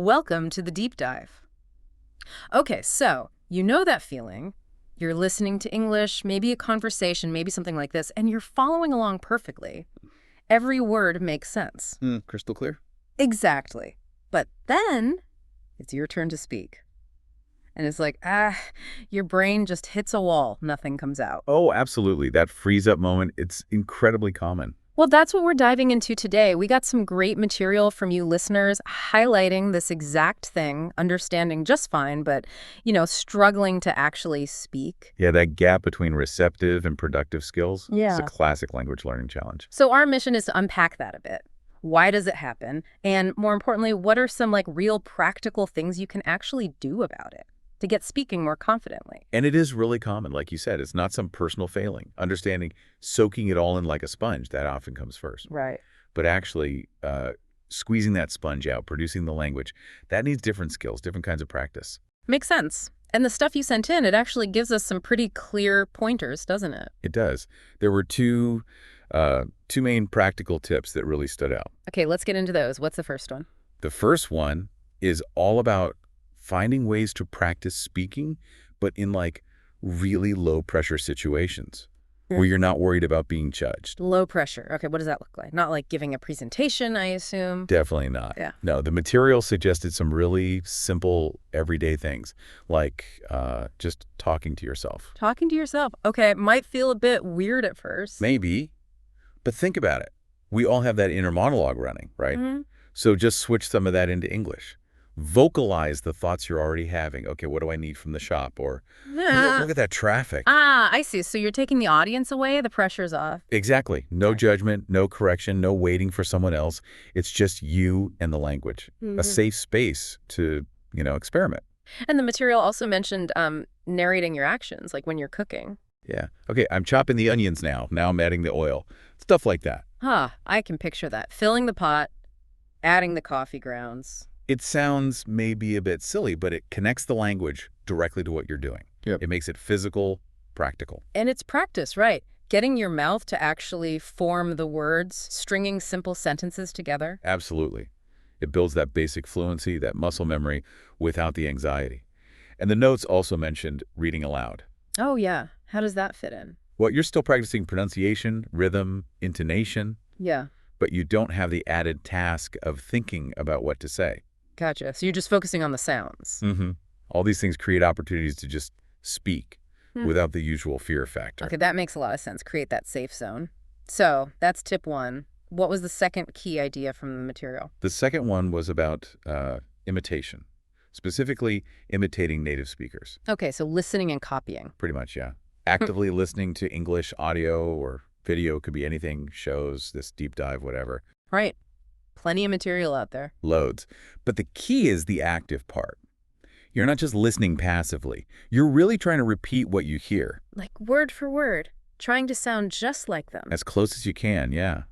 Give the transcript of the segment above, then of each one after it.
Welcome to the deep dive. Okay, so you know that feeling. You're listening to English, maybe a conversation, maybe something like this, and you're following along perfectly. Every word makes sense. Crystal clear? Exactly. But then it's your turn to speak. And it's like, your brain just hits a wall. Nothing comes out. Oh, absolutely. That freeze-up moment, it's incredibly common. Well, that's what we're diving into today. We got some great material from you listeners highlighting this exact thing, understanding just fine, but, struggling to actually speak. Yeah, that gap between receptive and productive skills is a Yeah. classic language learning challenge. So our mission is to unpack that a bit. Why does it happen? And more importantly, what are some real practical things you can actually do about it to get speaking more confidently? And it is really common, like you said. It's not some personal failing. Understanding, soaking it all in like a sponge, that often comes first. Right. But actually squeezing that sponge out, producing the language, that needs different skills, different kinds of practice. Makes sense. And the stuff you sent in, it actually gives us some pretty clear pointers, doesn't it? It does. There were two main practical tips that really stood out. Okay, let's get into those. What's the first one? The first one is all about finding ways to practice speaking, but in really low pressure situations where you're not worried about being judged. Low pressure. Okay, what does that look like? Not like giving a presentation, I assume. Definitely not. Yeah. No, the material suggested some really simple everyday things like just talking to yourself. Talking to yourself. Okay, it might feel a bit weird at first. Maybe, but think about it. We all have that inner monologue running, right? Mhm. So just switch some of that into English. Vocalize the thoughts you're already having. Okay, what do I need from the shop? Or look at that traffic. I see. So you're taking the audience away, the pressure's off. Exactly. No judgment, no correction, no waiting for someone else. It's just you and the language. A safe space to, experiment. And the material also mentioned narrating your actions, like when you're cooking. Yeah. Okay, I'm chopping the onions now. Now I'm adding the oil. Stuff like that. I can picture that. Filling the pot, adding the coffee grounds. It sounds maybe a bit silly, but it connects the language directly to what you're doing. Yep. It makes it physical, practical. And it's practice, right? Getting your mouth to actually form the words, stringing simple sentences together. Absolutely. It builds that basic fluency, that muscle memory, without the anxiety. And the notes also mentioned reading aloud. Oh, yeah. How does that fit in? Well, you're still practicing pronunciation, rhythm, intonation, Yeah. but you don't have the added task of thinking about what to say. Gotcha. So you're just focusing on the sounds. All these things create opportunities to just speak without the usual fear factor. Okay, that makes a lot of sense. Create that safe zone. So that's tip one. What was the second key idea from the material? The second one was about imitation, specifically imitating native speakers. Okay, so listening and copying. Pretty much, yeah. Actively listening to English audio or video, could be anything, shows, this deep dive, whatever. Right. Plenty of material out there. Loads. But the key is the active part. You're not just listening passively. You're really trying to repeat what you hear. Like word for word, trying to sound just like them. As close as you can, yeah.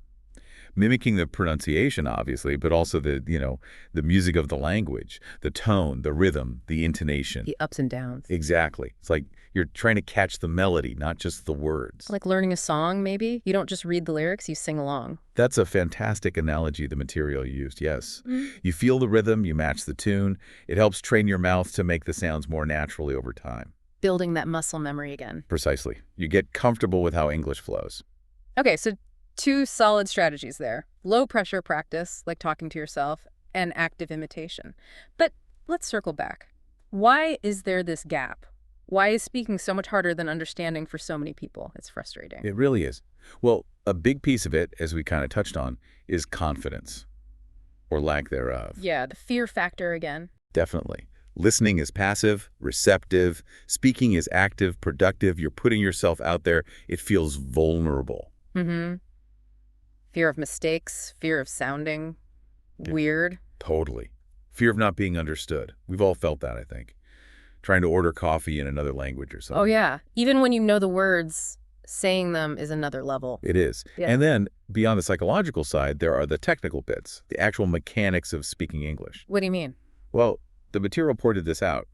Mimicking the pronunciation, obviously, but also the music of the language, the tone, the rhythm, the intonation. The ups and downs. Exactly. It's like you're trying to catch the melody, not just the words. Like learning a song, maybe? You don't just read the lyrics, you sing along. That's a fantastic analogy, the material you used, yes. You feel the rhythm, you match the tune. It helps train your mouth to make the sounds more naturally over time. Building that muscle memory again. Precisely. You get comfortable with how English flows. Okay, so two solid strategies there. Low pressure practice, like talking to yourself, and active imitation. But let's circle back. Why is there this gap? Why is speaking so much harder than understanding for so many people? It's frustrating. It really is. Well, a big piece of it, as we kind of touched on, is confidence, or lack thereof. Yeah, the fear factor again. Definitely. Listening is passive, receptive. Speaking is active, productive. You're putting yourself out there. It feels vulnerable. Fear of mistakes, fear of sounding weird. Totally. Fear of not being understood. We've all felt that, I think. Trying to order coffee in another language or something. Oh, yeah. Even when you know the words, saying them is another level. It is. Yeah. And then, beyond the psychological side, there are the technical bits, the actual mechanics of speaking English. What do you mean? Well, the material pointed this out.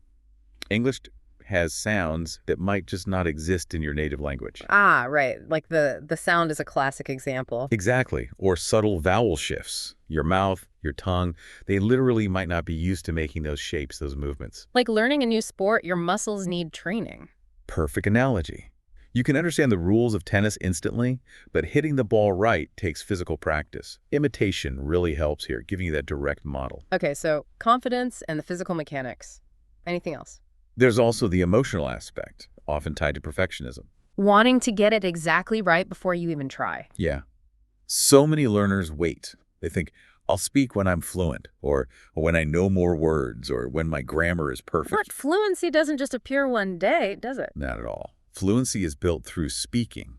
English has sounds that might just not exist in your native language. Ah, right. Like the sound is a classic example. Exactly. Or subtle vowel shifts. Your mouth, your tongue, they literally might not be used to making those shapes, those movements. Like learning a new sport, your muscles need training. Perfect analogy. You can understand the rules of tennis instantly, but hitting the ball right takes physical practice. Imitation really helps here, giving you that direct model. Okay, so confidence and the physical mechanics. Anything else? There's also the emotional aspect, often tied to perfectionism. Wanting to get it exactly right before you even try. Yeah. So many learners wait. They think, I'll speak when I'm fluent, or when I know more words, or when my grammar is perfect. But fluency doesn't just appear one day, does it? Not at all. Fluency is built through speaking,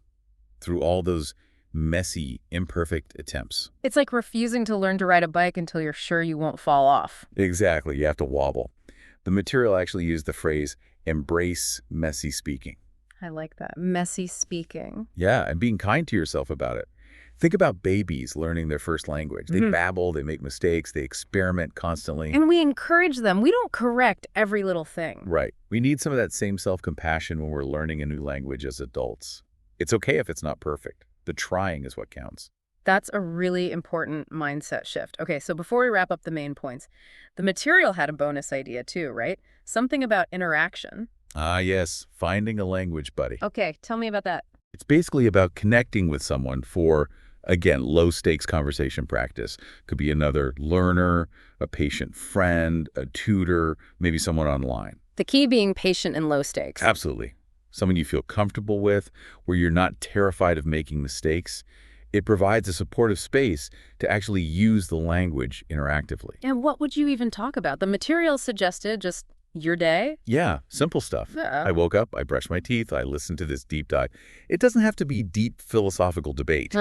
through all those messy, imperfect attempts. It's like refusing to learn to ride a bike until you're sure you won't fall off. Exactly. You have to wobble. The material actually used the phrase, embrace messy speaking. I like that. Messy speaking. Yeah, and being kind to yourself about it. Think about babies learning their first language. They babble, they make mistakes, they experiment constantly. And we encourage them. We don't correct every little thing. Right. We need some of that same self-compassion when we're learning a new language as adults. It's okay if it's not perfect. The trying is what counts. That's a really important mindset shift. Okay, so before we wrap up the main points, the material had a bonus idea too, right? Something about interaction. Ah, yes. Finding a language buddy. Okay, tell me about that. It's basically about connecting with someone for, again, low-stakes conversation practice. Could be another learner, a patient friend, a tutor, maybe someone online. The key being patient and low stakes. Absolutely. Someone you feel comfortable with, where you're not terrified of making mistakes. It provides a supportive space to actually use the language interactively. And what would you even talk about? The material suggested just your day? Yeah, simple stuff. Yeah. I woke up, I brushed my teeth, I listened to this deep dive. It doesn't have to be deep philosophical debate.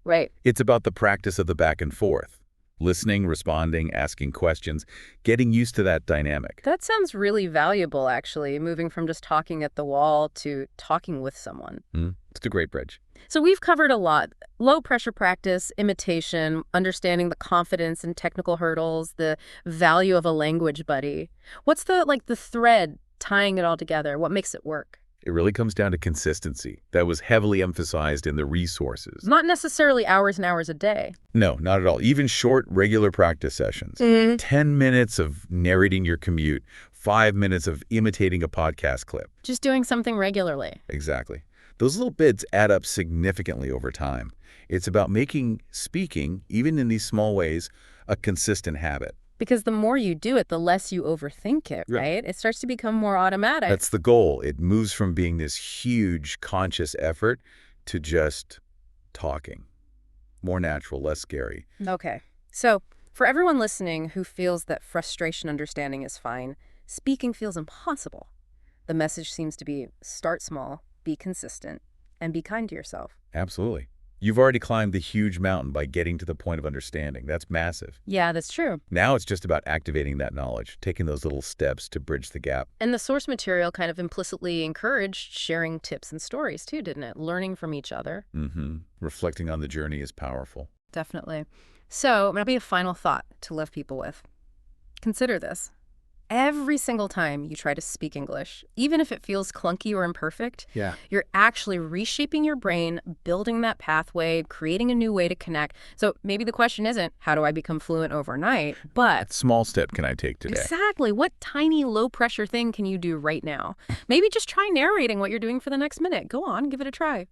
Right. It's about the practice of the back and forth. Listening, responding, asking questions, getting used to that dynamic. That sounds really valuable, actually, moving from just talking at the wall to talking with someone. It's a great bridge. So we've covered a lot. Low pressure practice, imitation, understanding the confidence and technical hurdles, the value of a language buddy. What's the thread tying it all together? What makes it work? It really comes down to consistency. That was heavily emphasized in the resources. Not necessarily hours and hours a day. No, not at all. Even short, regular practice sessions. 10 minutes of narrating your commute, 5 minutes of imitating a podcast clip. Just doing something regularly. Exactly. Those little bits add up significantly over time. It's about making speaking, even in these small ways, a consistent habit. Because the more you do it, the less you overthink it, Yeah. right? It starts to become more automatic. That's the goal. It moves from being this huge conscious effort to just talking. More natural, less scary. Okay. So for everyone listening who feels that frustration understanding is fine, speaking feels impossible. The message seems to be start small, be consistent, and be kind to yourself. Absolutely. You've already climbed the huge mountain by getting to the point of understanding. That's massive. Yeah, that's true. Now it's just about activating that knowledge, taking those little steps to bridge the gap. And the source material kind of implicitly encouraged sharing tips and stories too, didn't it? Learning from each other. Reflecting on the journey is powerful. Definitely. So, maybe a final thought to leave people with. Consider this. Every single time you try to speak English, even if it feels clunky or imperfect, Yeah. you're actually reshaping your brain, building that pathway, creating a new way to connect. So maybe the question isn't, how do I become fluent overnight? But What small step can I take today? exactly, what tiny low-pressure thing can you do right now? Maybe just try narrating what you're doing for the next minute. Go on, give it a try.